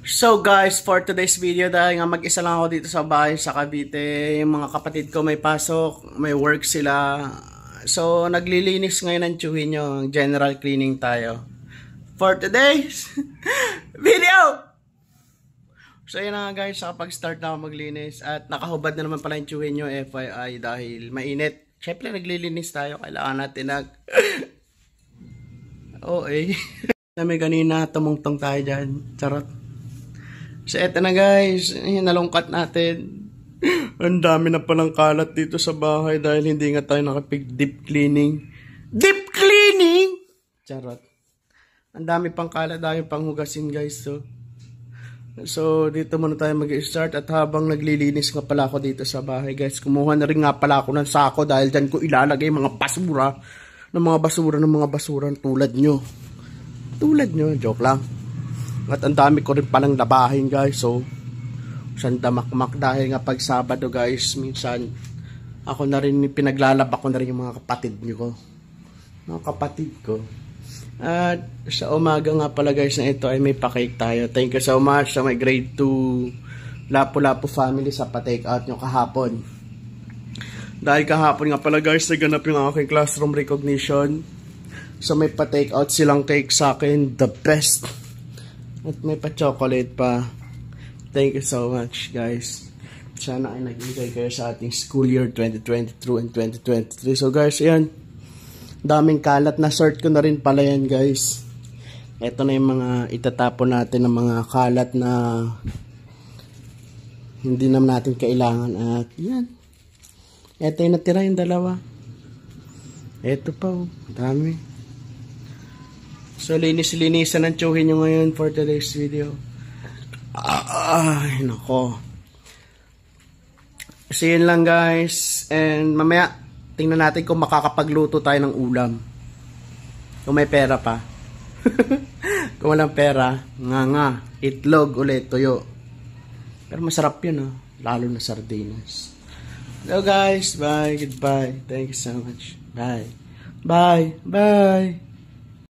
So guys, for today's video, dahil nga mag-isa lang ako dito sa bahay sa Cavite, yung mga kapatid ko may pasok, may work sila. So naglilinis ngayon ng tsuhin nyo, general cleaning tayo. For today's video! So yun na nga guys, nakapag-start na ako maglinis at nakahubad na naman pala yung tsuhin nyo, FYI, dahil mainit. Siyempre naglilinis tayo, kailangan natin May kanina, tumungtong tayo dyan. Charot. So eto na guys, nalungkat natin. Ang dami na palang kalat dito sa bahay dahil hindi nga tayo nakapig-deep cleaning. Deep cleaning! Charot. Ang dami pang kalat, dami pang hugasin guys. So dito muna tayo mag-start at habang naglilinis nga pala ako dito sa bahay guys, kumuha na rin nga pala ako ng sako dahil dyan ko ilalagay mga basura ng mga basura tulad nyo. Joke lang. At ang dami ko rin palang labahin guys. So, sandamakmak dahil nga pag Sabado guys, minsan ako na rin pinaglalaba ko na rin yung mga kapatid ko. At sa umaga nga pala guys na ito ay may pa-cake tayo. Thank you so much sa my grade 2 Lapu-Lapu family sa pa-take out nyo kahapon. Dahil kahapon nga pala guys, naganap yung aking classroom recognition. So may pa-take out silang cake sa akin, the best. At may pa-chocolate pa. Thank you so much guys. Sana ay nag-enjoy kayo sa ating school year 2022 and 2023. So guys, ayan. Daming kalat na sort ko na rin pala yan guys. Ito na yung mga itatapon natin ng mga kalat na hindi naman natin kailangan. At yan. Ito yung natira yung dalawa. Ito pa oh. Dami. So, linis-linisan ng tsuhin nyo ngayon for today's video. Ay, nako. So, yun lang guys. And mamaya, tingnan natin kung makakapagluto tayo ng ulam. Kung may pera pa. Kung walang pera, itlog ulit, tuyo. Pero masarap yun, oh. Lalo na sardinas. So guys, bye, goodbye. Thank you so much. Bye. Bye. Bye.